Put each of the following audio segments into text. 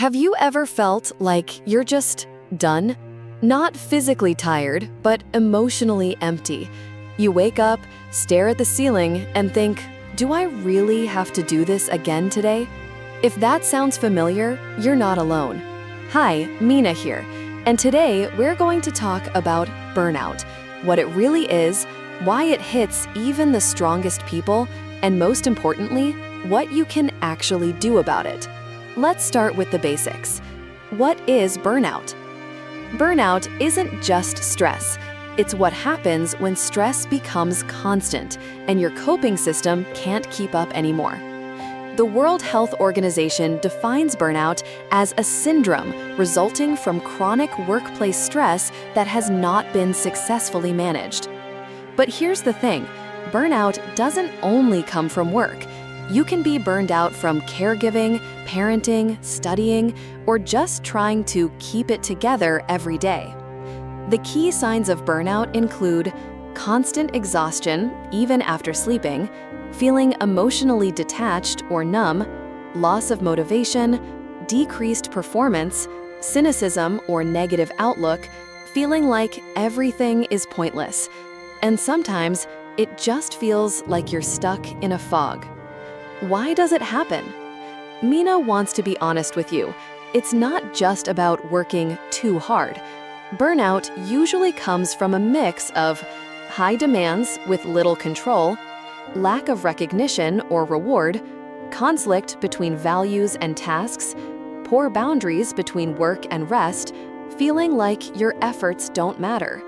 Have you ever felt like you're just done? Not physically tired, but emotionally empty. You wake up, stare at the ceiling, and think, do I really have to do this again today? If that sounds familiar, you're not alone. Hi, Meena here, and today we're going to talk about burnout, what it really is, why it hits even the strongest people, and most importantly, what you can actually do about it. Let's start with the basics. What is burnout? Burnout isn't just stress. It's what happens when stress becomes constant and your coping system can't keep up anymore. The World Health Organization defines burnout as a syndrome resulting from chronic workplace stress that has not been successfully managed. But here's the thing, burnout doesn't only come from work. You can be burned out from caregiving, parenting, studying, or just trying to keep it together every day. The key signs of burnout include constant exhaustion, even after sleeping, feeling emotionally detached or numb, loss of motivation, decreased performance, cynicism or negative outlook, feeling like everything is pointless, and sometimes it just feels like you're stuck in a fog. Why does it happen? Meena wants to be honest with you. It's not just about working too hard. Burnout usually comes from a mix of high demands with little control, lack of recognition or reward, conflict between values and tasks, poor boundaries between work and rest, feeling like your efforts don't matter.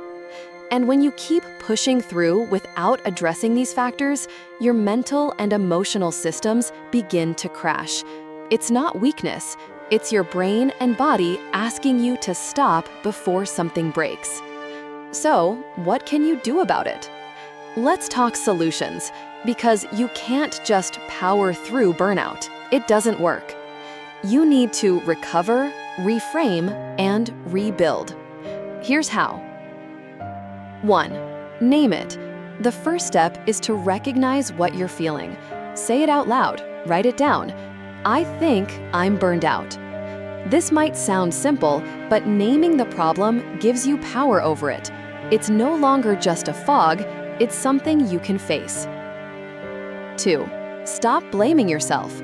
And when you keep pushing through without addressing these factors, your mental and emotional systems begin to crash. It's not weakness, it's your brain and body asking you to stop before something breaks. So, what can you do about it? Let's talk solutions, because you can't just power through burnout. It doesn't work. You need to recover, reframe, and rebuild. Here's how. 1. Name it. The first step is to recognize what you're feeling. Say it out loud. Write it down. I think I'm burned out. This might sound simple, but naming the problem gives you power over it. It's no longer just a fog, it's something you can face. 2. Stop blaming yourself.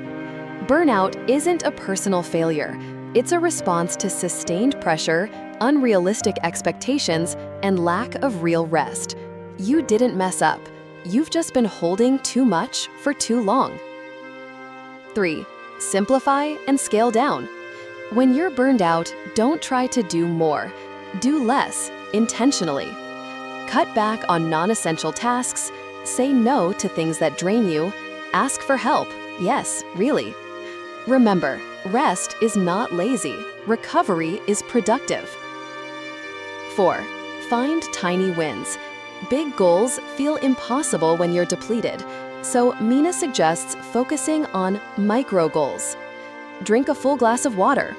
Burnout isn't a personal failure. It's a response to sustained pressure, unrealistic expectations, and lack of real rest. You didn't mess up. You've just been holding too much for too long. 3. Simplify and scale down. When you're burned out, don't try to do more. Do less, intentionally. Cut back on non-essential tasks, say no to things that drain you, ask for help. Yes, really. Remember, rest is not lazy. Recovery is productive. 4. Find tiny wins. Big goals feel impossible when you're depleted, so Meena suggests focusing on micro goals. Drink a full glass of water.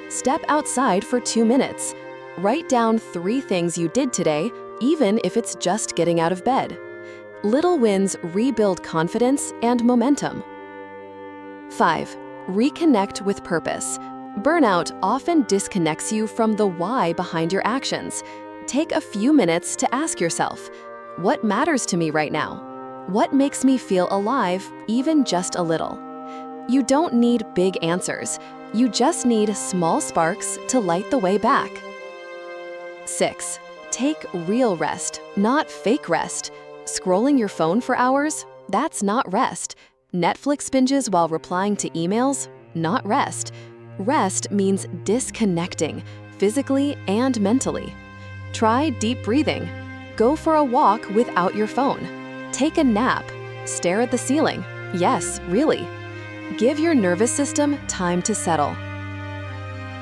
Step outside for 2 minutes. Write down 3 things you did today, even if it's just getting out of bed. Little wins rebuild confidence and momentum. 5. Reconnect with purpose. Burnout often disconnects you from the why behind your actions. Take a few minutes to ask yourself, what matters to me right now? What makes me feel alive, even just a little? You don't need big answers. You just need small sparks to light the way back. 6. Take real rest, not fake rest. Scrolling your phone for hours? That's not rest. Netflix binges while replying to emails? Not rest. Rest means disconnecting, physically and mentally. Try deep breathing. Go for a walk without your phone. Take a nap. Stare at the ceiling. Yes, really. Give your nervous system time to settle.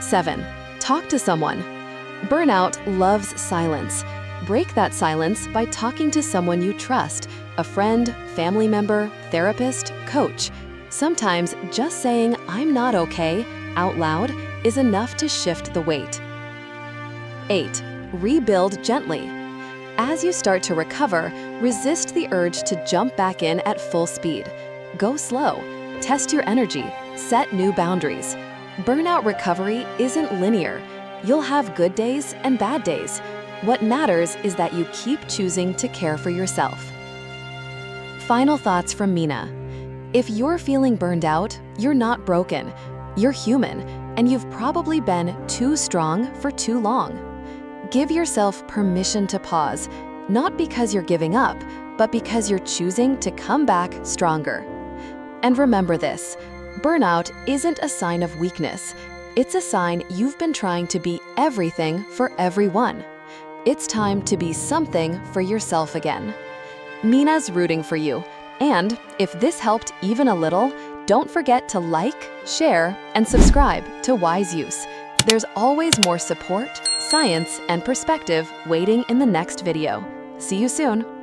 7. Talk to someone. Burnout loves silence. Break that silence by talking to someone you trust, a friend, family member, therapist, coach. Sometimes just saying, "I'm not okay," out loud is enough to shift the weight. 8. Rebuild gently. As you start to recover, resist the urge to jump back in at full speed. Go slow. Test your energy. Set new boundaries. Burnout recovery isn't linear. You'll have good days and bad days. What matters is that you keep choosing to care for yourself. Final thoughts from Meena. If you're feeling burned out, you're not broken. You're human, and you've probably been too strong for too long. Give yourself permission to pause, not because you're giving up, but because you're choosing to come back stronger. And remember this, burnout isn't a sign of weakness. It's a sign you've been trying to be everything for everyone. It's time to be something for yourself again. Meena's rooting for you. And if this helped even a little, don't forget to like, share, and subscribe to Wiseuse. There's always more support, science, and perspective waiting in the next video. See you soon.